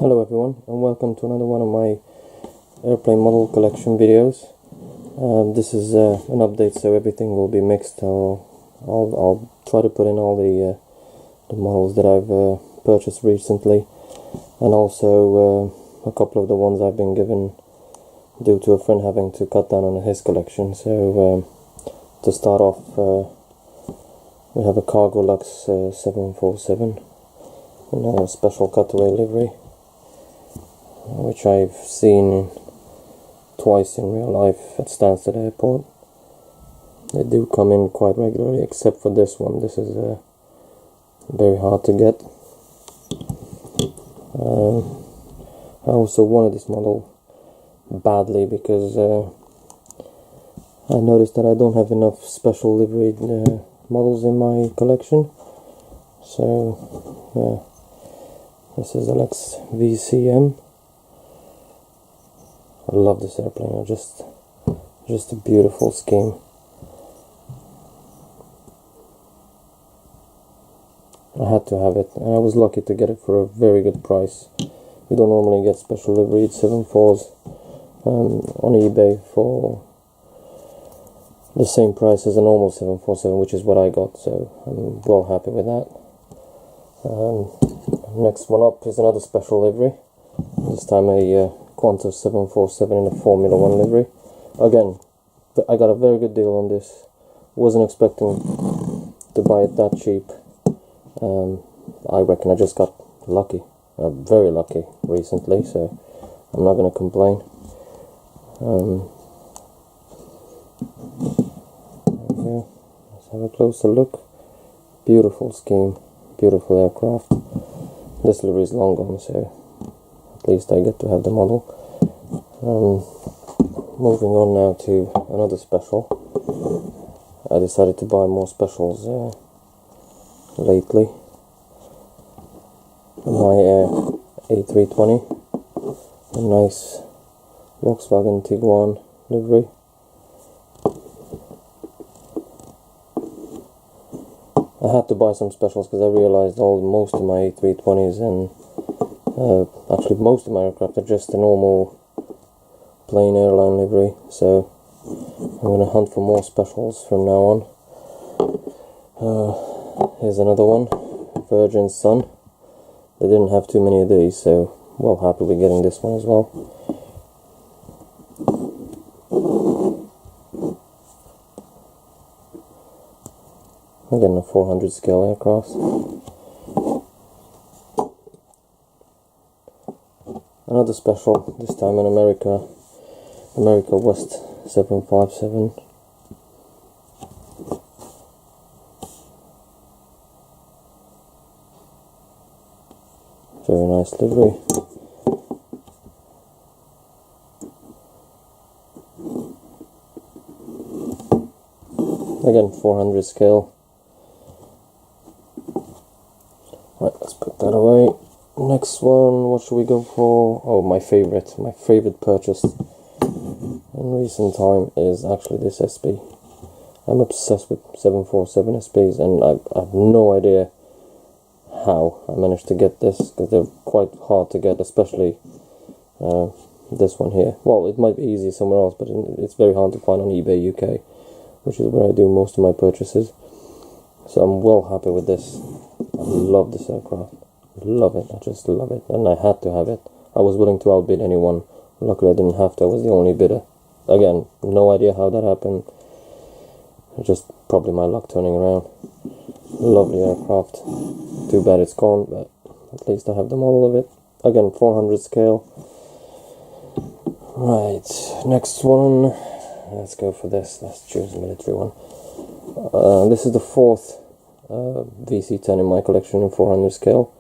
Hello everyone, and welcome to another one of my airplane model collection videos. This is an update, so everything will be mixed. I'll try to put in all the models that I've purchased recently, and also a couple of the ones I've been given due to a friend having to cut down on his collection. So to start off, we have a Cargo Lux 747 in a special cutaway livery, which I've seen twice in real life at Stansted Airport. They do come in quite regularly, except for this one. This is very hard to get. I also wanted this model badly because I noticed that I don't have enough special liveried models in my collection. So yeah, this is the Lux VCM. I love this airplane. Just a beautiful scheme. I had to have it, and I was lucky to get it for a very good price. You don't normally get special liveried 7.4s on eBay for the same price as a normal 747, which is what I got, so I'm well happy with that. Next one up is another special livery, this time a Qantas 747 in a Formula 1 livery. Again, I got a very good deal on this. Wasn't expecting to buy it that cheap. I reckon I just got lucky, very lucky recently, so I'm not going to complain. Let's have a closer look. Beautiful scheme, beautiful aircraft. This livery is long gone, so at least I get to have the model. Moving on now to another special. I decided to buy more specials lately. My A320, a nice Volkswagen Tiguan livery. I had to buy some specials because I realized most of my A320s and actually most of my aircraft are just a normal plain airline livery, so I'm going to hunt for more specials from now on. Here's another one, Virgin Sun. They didn't have too many of these, so well happy with getting this one as well. Again, a 400 scale aircraft. Another special, this time in America West 757. Very nice livery. Again, 400 scale. Right, let's put that away. Next one, what should we go for? Oh, my favorite purchase in recent time is actually this SB. I'm obsessed with 747 SBs, and I have no idea how I managed to get this, because they're quite hard to get, especially this one here. Well, it might be easy somewhere else, but it's very hard to find on eBay UK, which is where I do most of my purchases. So I'm well happy with this. I love this aircraft. Love it. I just love it, and I had to have it. I was willing to outbid anyone. Luckily I didn't have to. I was the only bidder. Again, no idea how that happened. Just probably my luck turning around. Lovely aircraft. Too bad it's gone, but at least I have the model of it. Again, 400 scale. Right, next one. Let's go for this. Let's choose a military one. This is the fourth VC10 in my collection in 400 scale.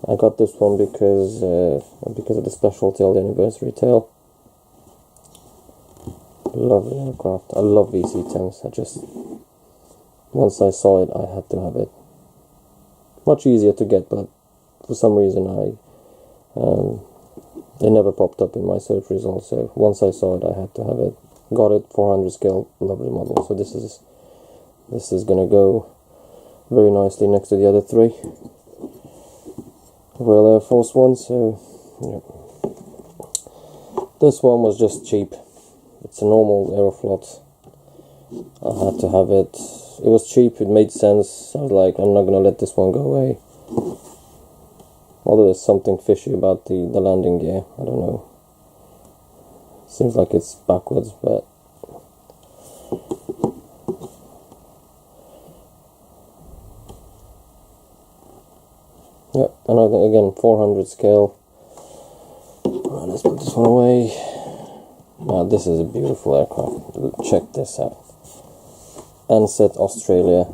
I got this one because of the special tail, the anniversary tail. Lovely aircraft. I love VC10s. Once I saw it, I had to have it. Much easier to get, but for some reason they never popped up in my search results. So once I saw it, I had to have it. Got it, 400 scale, lovely model. So this is gonna go very nicely next to the other three. Royal Air Force One, so yeah. This one was just cheap. It's a normal Aeroflot. I had to have it. It was cheap, it made sense. I was like, I'm not gonna let this one go away. Although there's something fishy about the landing gear, I don't know. Seems like it's backwards, but yep, another, again, 400 scale. Right, let's put this one away. Now this is a beautiful aircraft. Check this out. Ansett, Australia.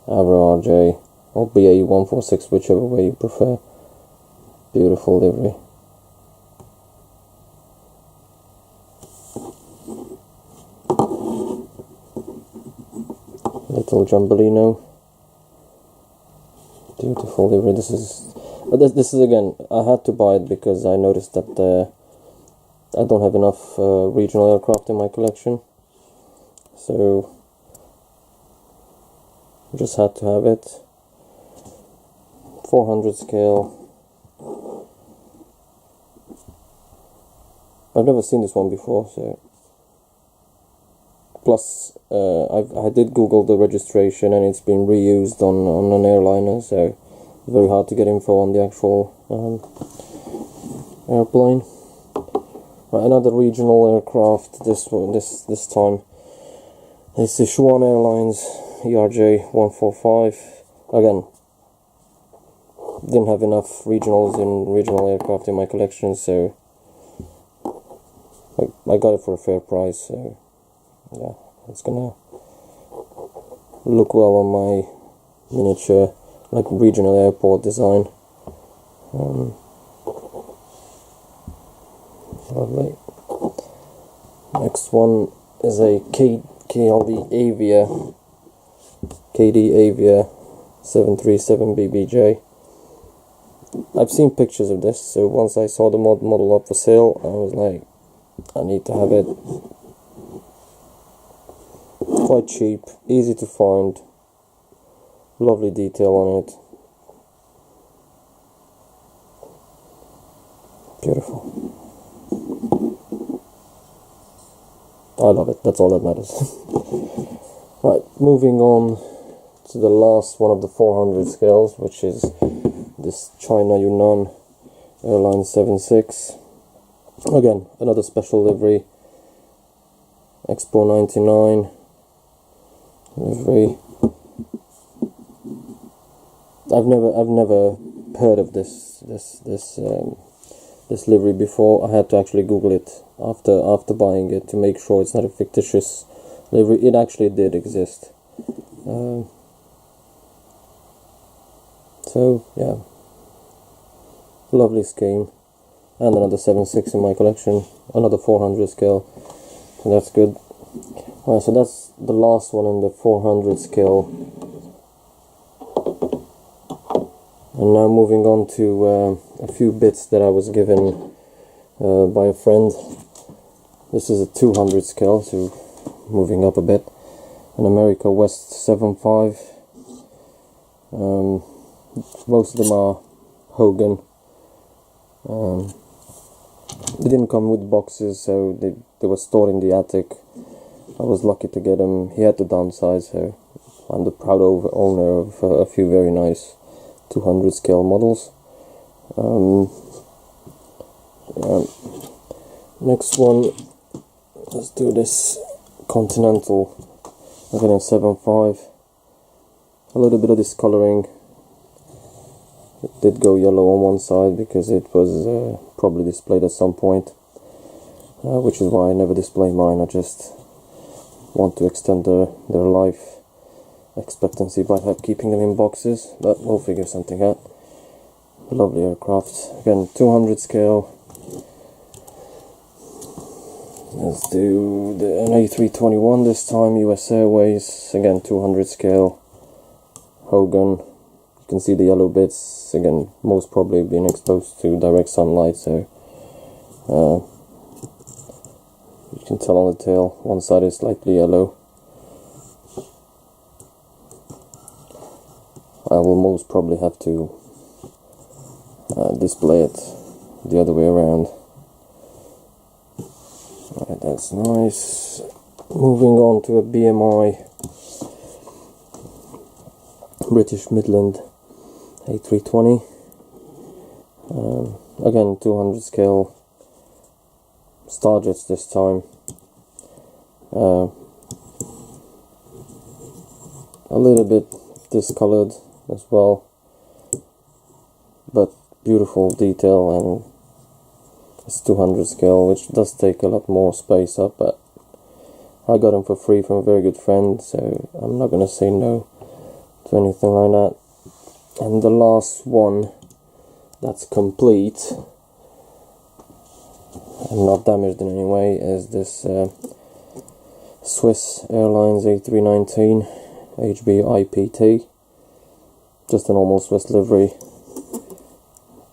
Avro RJ or BAE 146, whichever way you prefer. Beautiful livery. Little Jumbolino. Beautiful livery. This is again, I had to buy it because I noticed that I don't have enough regional aircraft in my collection, so just had to have it. 400 scale. I've never seen this one before, so plus I did Google the registration, and it's been reused on an airliner, so it's very hard to get info on the actual airplane. Right, another regional aircraft. This time it's the Sichuan Airlines ERJ 145. Again, didn't have enough regional aircraft in my collection, so I got it for a fair price. So yeah, it's gonna look well on my miniature, like regional airport design. Lovely. Next one is a KD Avia 737 BBJ. I've seen pictures of this, so once I saw the model up for sale, I was like, I need to have it. Quite cheap, easy to find, lovely detail on it. Beautiful. I love it, that's all that matters. Right, moving on to the last one of the 400 scales, which is this China Yunnan Airline 76. Again, another special livery, Expo 99 livery. I've never heard of this livery before. I had to actually Google it after buying it to make sure it's not a fictitious livery. It actually did exist. So yeah, lovely scheme, and another 7.6 in my collection, another 400 scale, and that's good. Alright, so that's the last one in the 400 scale, and now moving on to a few bits that I was given by a friend. This is a 200 scale, so moving up a bit, an America West 7.5. Most of them are Hogan. They didn't come with boxes, so they were stored in the attic. I was lucky to get them. He had to downsize, so I'm the proud owner of a few very nice 200 scale models. Next one, let's do this Continental, again in 7.5. A little bit of discoloring. It did go yellow on one side because it was probably displayed at some point, which is why I never display mine. I just want to extend their life expectancy by keeping them in boxes, but we'll figure something out. Lovely aircraft, again 200 scale. Let's do an A321 this time, US Airways, again 200 scale, Hogan. You can see the yellow bits, again most probably being exposed to direct sunlight, so you can tell on the tail, one side is slightly yellow. I will most probably have to display it the other way around. Right, that's nice. Moving on to a BMI British Midland A320. Again, 200 scale Starjets this time. A little bit discolored as well, but beautiful detail, and it's 200 scale, which does take a lot more space up, but I got them for free from a very good friend, so I'm not gonna say no to anything like that. And the last one that's complete and not damaged in any way is this Swiss Airlines A319 HBIPT. Just a normal Swiss livery.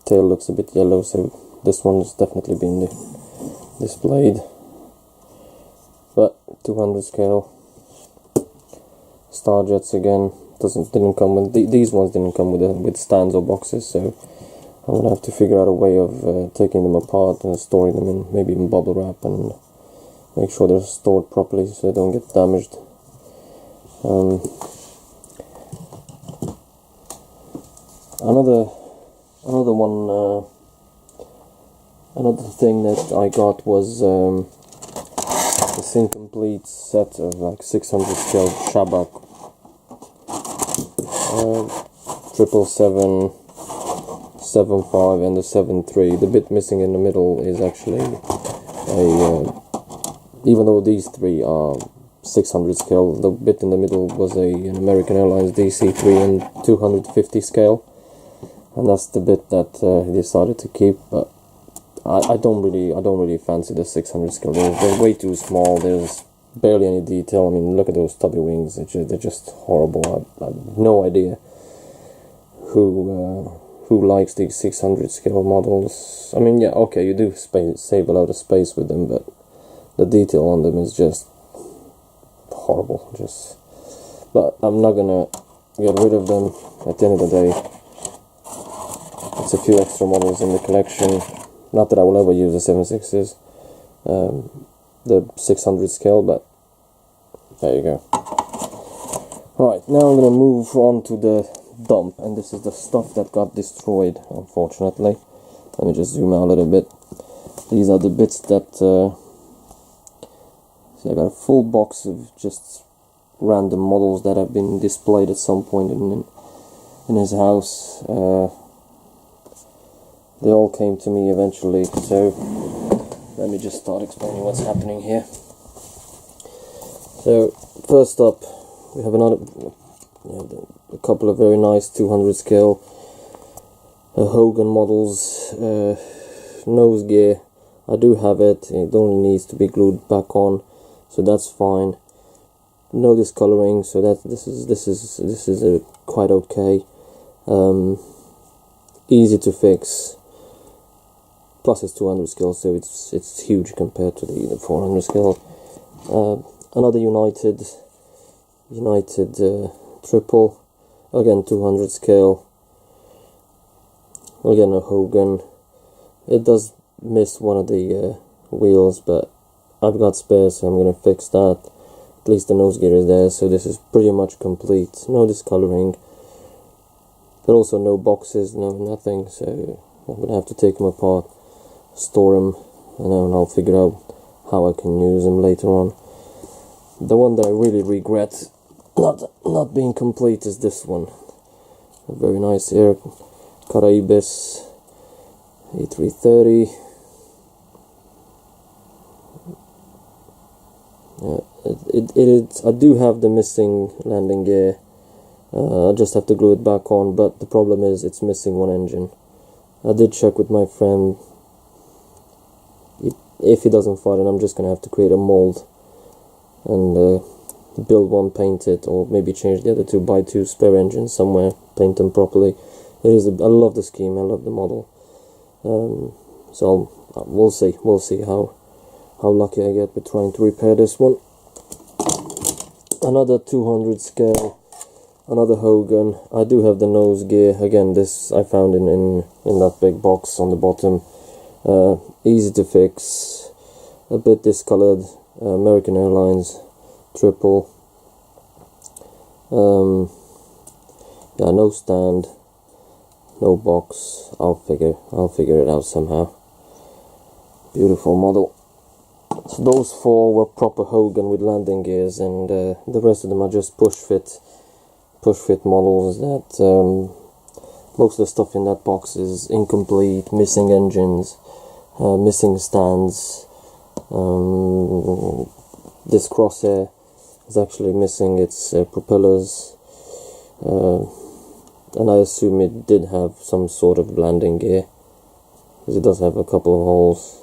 Tail looks a bit yellow, so this one's definitely been displayed. But 200 scale Starjets again. Didn't come with these ones. Didn't come with stands or boxes, so I'm gonna have to figure out a way of taking them apart and storing them in maybe in bubble wrap and make sure they're stored properly so they don't get damaged. Another thing that I got was this incomplete set of like 600 scale Shabak 777, 75 and the 73. The bit missing in the middle is actually even though these three are 600 scale, the bit in the middle was an American Airlines DC-3 in 250 scale, and that's the bit that he decided to keep. But I don't really fancy the 600 scale. They're way too small. There's barely any detail. I mean, look at those stubby wings. They're just horrible. I have no idea who likes these 600 scale models. I mean, yeah, okay, you do save a lot of space with them, but the detail on them is just horrible. But I'm not gonna get rid of them. At the end of the day, it's a few extra models in the collection. Not that I will ever use the 76s, the 600 scale, but there you go. Right, now I'm gonna move on to the dump, and this is the stuff that got destroyed, unfortunately. Let me just zoom out a little bit. These are the bits that see, I got a full box of just random models that have been displayed at some point in his house. They all came to me eventually, so let me just start explaining what's happening here. So first up, we have a couple of very nice 200 scale Hogan models, nose gear. I do have it. It only needs to be glued back on, so that's fine. No discoloring, so this is quite okay. Easy to fix. Plus it's 200 scale, so it's huge compared to the 400 scale. Another United triple, again 200 scale. Again a Hogan. It does miss one of the wheels, but I've got spares, so I'm gonna fix that. At least the nose gear is there, so this is pretty much complete. No discoloring, but also no boxes, nothing. So I'm gonna have to take them apart, store them, and then I'll figure out how I can use them later on. The one that I really regret not being complete is this one. A very nice Air Caraibes A330. I do have the missing landing gear. I just have to glue it back on, but the problem is it's missing one engine. I did check with my friend. If he doesn't find it, I'm just gonna have to create a mold and build one, paint it, or maybe change the other two, buy two spare engines somewhere, paint them properly. I love the scheme, I love the model. So we'll see how lucky I get with trying to repair this one. Another 200 scale Another Hogan. I do have the nose gear. Again, this I found in that big box on the bottom. Easy to fix. A bit discolored. American Airlines triple. Yeah, no stand, no box. I'll figure it out somehow. Beautiful model. So those four were proper Hogan with landing gears, and the rest of them are just push fit models that most of the stuff in that box is incomplete, missing engines, missing stands. This crosshair is actually missing its propellers, and I assume it did have some sort of landing gear, because it does have a couple of holes.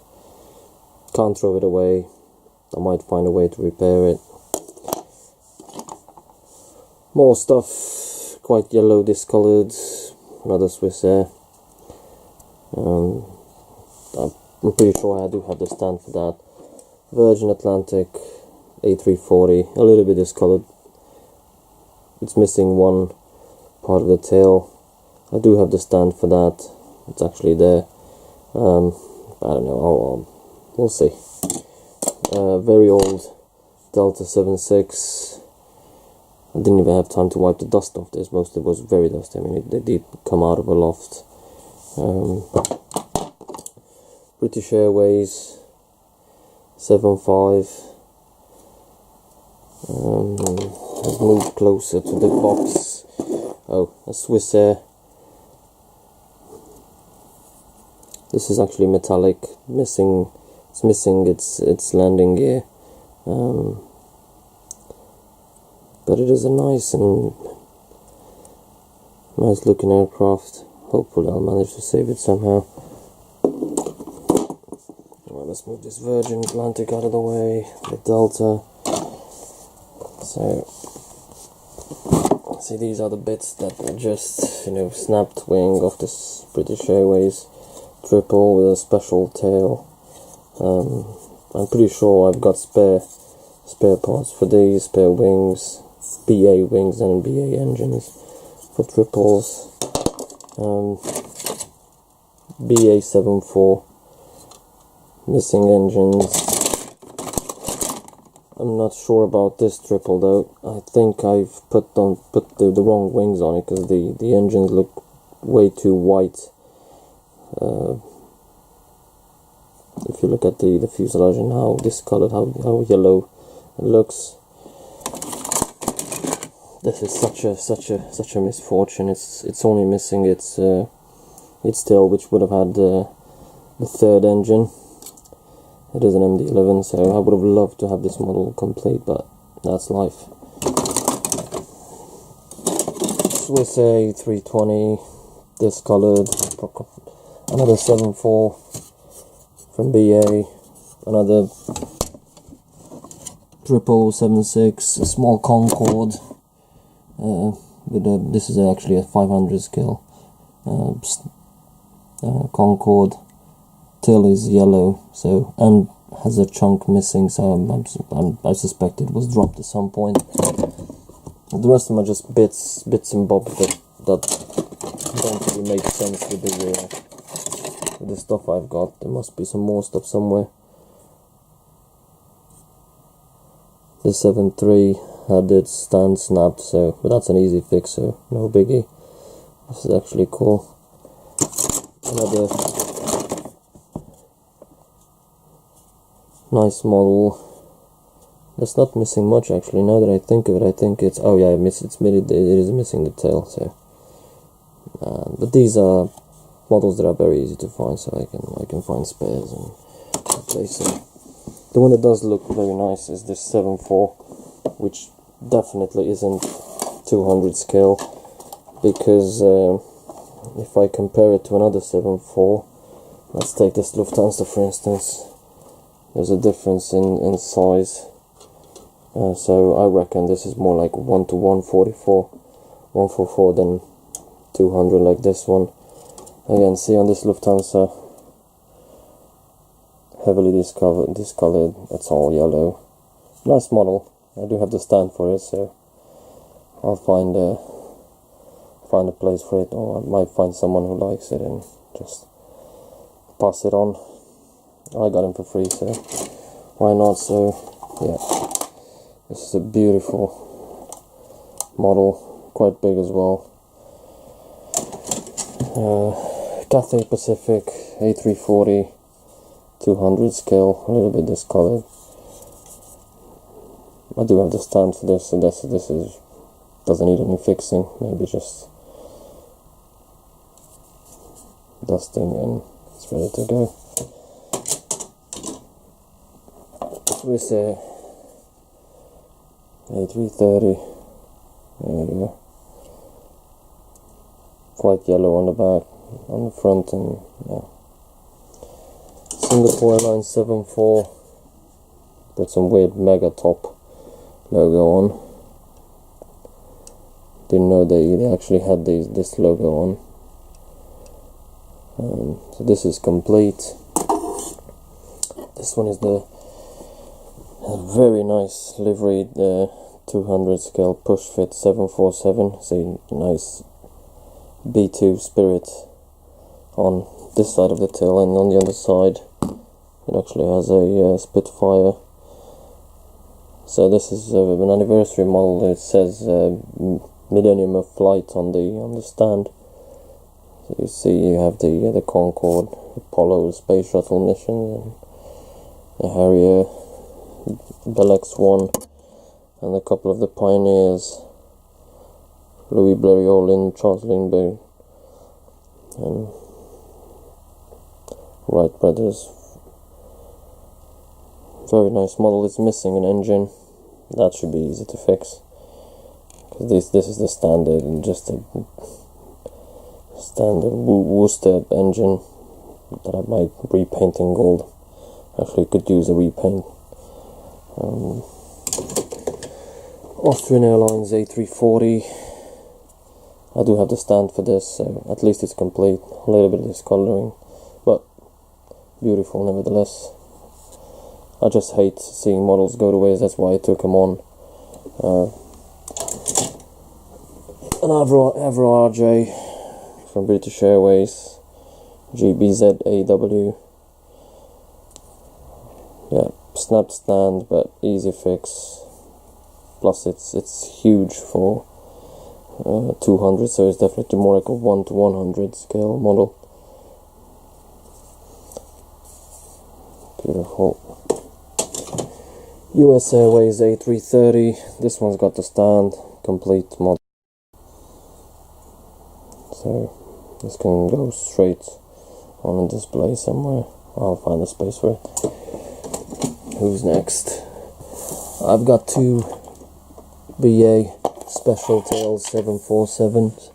Can't throw it away. I might find a way to repair it. More stuff, quite yellow, discolored. Another Swiss Air. I'm pretty sure I do have the stand for that. Virgin Atlantic A340, a little bit discolored. It's missing one part of the tail. I do have the stand for that. It's actually there. I don't know. We'll see. Very old Delta 76. I didn't even have time to wipe the dust off this. Most of it was very dusty. I mean, they did come out of a loft. British Airways 75. Let's move closer to the box. Oh, a Swiss Air. This is actually metallic. It's missing its landing gear. But it is a nice looking aircraft. Hopefully I'll manage to save it somehow. Alright, let's move this Virgin Atlantic out of the way. The Delta. So, see, these are the bits that are just, snapped wing of this British Airways triple with a special tail. I'm pretty sure I've got spare parts for these, spare wings, BA wings and BA engines for triples. BA 74 missing engines. I'm not sure about this triple though. I think I've put the wrong wings on it, because the engines look way too white. If you look at the fuselage and how discolored, how yellow it looks, this is such a misfortune. It's only missing its tail, which would have had the third engine. It is an MD-11, so I would have loved to have this model complete, but that's life. Swiss A320, discolored. Another 74 from BA. Another 776, a small Concorde. This is actually a 500 scale Concorde. Tail is yellow, and has a chunk missing, so I suspect it was dropped at some point. The rest of them are just bits and bobs that don't really make sense with the stuff I've got. There must be some more stuff somewhere. The 7.3 had its stand snapped, but that's an easy fix, so no biggie. This is actually cool. Another nice model. That's not missing much actually. Now that I think of it, I think it's it is missing the tail. So, but these are models that are very easy to find, so I can find spares and replace them. The one that does look very nice is this 7.4, which definitely isn't 200 scale, because if I compare it to another 7.4, let's take this Lufthansa for instance. There's a difference in size, so I reckon this is more like 1 to 144 than 200 like this one. Again, see on this Lufthansa, heavily discolored, it's all yellow. Nice model. I do have the stand for it, so I'll find find a place for it, or I might find someone who likes it and just pass it on. I got him for free, so why not? So yeah, this is a beautiful model, quite big as well. Cathay Pacific A340 200 scale, a little bit discolored. I do have the stand for this, so this is doesn't need any fixing, maybe just dusting and it's ready to go. Swiss Air A330, there we go. Quite yellow on the back, on the front, and yeah. Singapore Airlines 74 with some weird mega top logo on. Didn't know they actually had this logo on. So this is complete. This one is the very nice liveried 200 scale push fit 747. It's a nice B2 Spirit on this side of the tail, and on the other side it actually has a Spitfire. So this is an anniversary model. It says Millennium of Flight on the stand. So you see, you have the Concorde, Apollo space shuttle mission, and the Harrier, Bell X-1, and a couple of the pioneers, Louis Blériot, Charles Lindbergh, and Wright brothers. Very nice model. It's missing an engine. That should be easy to fix, because this is the standard, and just a standard Worcester engine that I might repaint in gold. Actually could use a repaint. Austrian Airlines A340. I do have the stand for this, so at least it's complete. A little bit of discoloring, but beautiful nevertheless. I just hate seeing models go to waste, that's why I took them on. An Avro RJ from British Airways, GBZAW. Yeah, snapped stand, but easy fix. Plus it's huge for 200, so it's definitely more like a 1:100 scale model. Beautiful. US Airways A330. This one's got the stand, complete model. So this can go straight on a display somewhere. I'll find a space for it. Who's next? I've got two BA Special Tails 747s.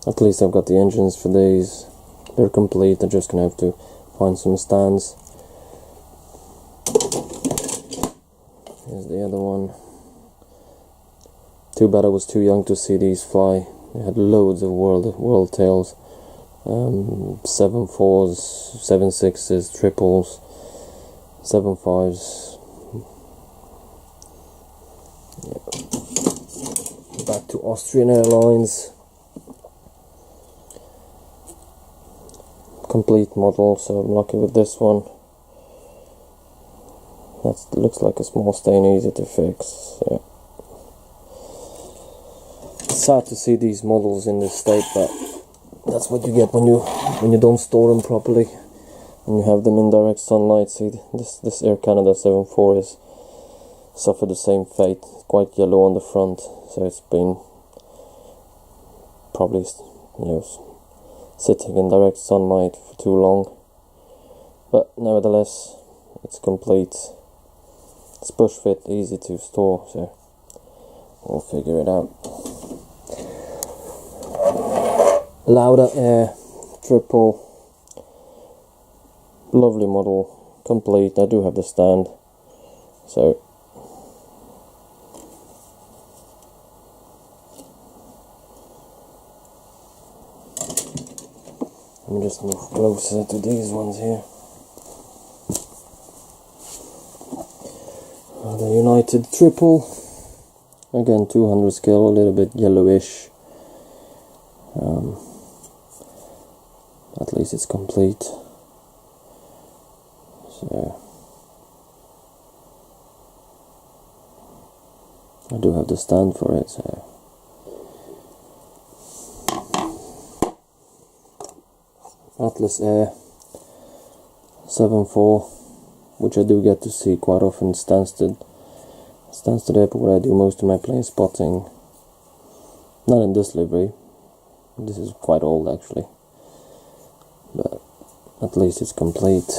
At least I've got the engines for these. They're complete. I'm just gonna have to find some stands. Here's the other one. Too bad I was too young to see these fly. They had loads of world tails. 7.4s, 7.6s, triples, 7.5s. Yeah. Back to Austrian Airlines. Complete model, so I'm lucky with this one. That looks like a small stain, easy to fix. Yeah. It's sad to see these models in this state, but that's what you get when you don't store them properly and you have them in direct sunlight. See, this Air Canada 7.4 is suffered the same fate. It's quite yellow on the front, so it's been probably, sitting in direct sunlight for too long. But nevertheless, it's complete. It's push fit, easy to store, so we'll figure it out. Lauda Air triple, lovely model, complete. I do have the stand, so let me just move closer to these ones here. limited triple, again 200 scale, a little bit yellowish. At least it's complete. So I do have the stand for it, so Atlas Air 7.4, which I do get to see quite often. Stansted Airport, where I do most of my plane spotting. Not in this livery. This is quite old actually, but at least it's complete.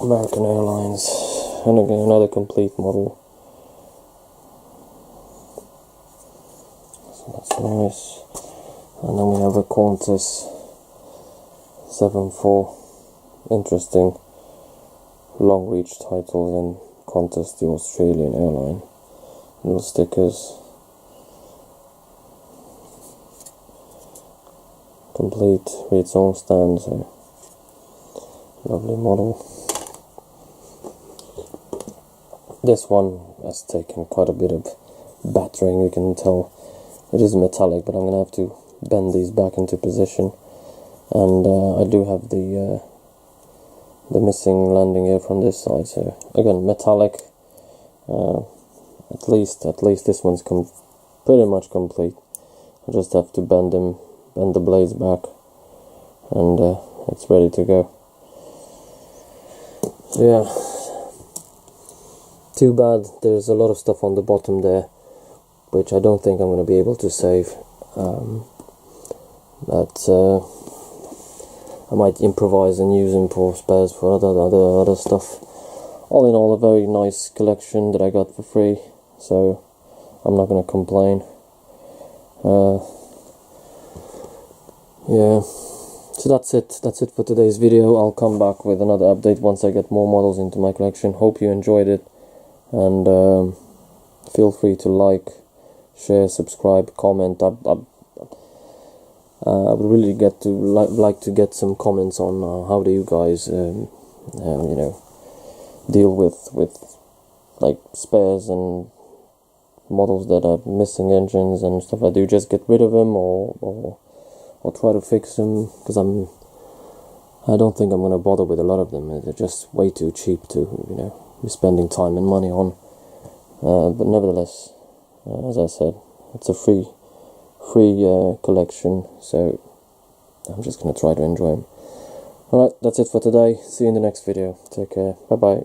American Airlines, and again another complete model. So that's nice. And then we have a Qantas 7.4. Interesting long reach titles, and Qantas, the Australian airline. Little stickers. Complete with its own stand, so lovely model. This one has taken quite a bit of battering, you can tell. It is metallic, but I'm going to have to bend these back into position. And I do have the missing landing gear from this side, so again metallic. At least this one's pretty much complete. I just have to bend the blades back, and it's ready to go. So yeah, too bad there's a lot of stuff on the bottom there, which I don't think I'm going to be able to save. But I might improvise and use them for spares for other stuff. All in all, a very nice collection that I got for free, so I'm not going to complain. Yeah, so that's it for today's video. I'll come back with another update once I get more models into my collection. Hope you enjoyed it, and feel free to like, share, subscribe, comment. I would really like to get some comments on how do you guys deal with like spares and models that are missing engines and stuff. Do you just get rid of them or try to fix them? Because I don't think I'm going to bother with a lot of them. They're just way too cheap to be spending time and money on. But nevertheless, as I said, it's a free collection, so I'm just going to try to enjoy them. Alright, that's it for today. See you in the next video. Take care. Bye bye.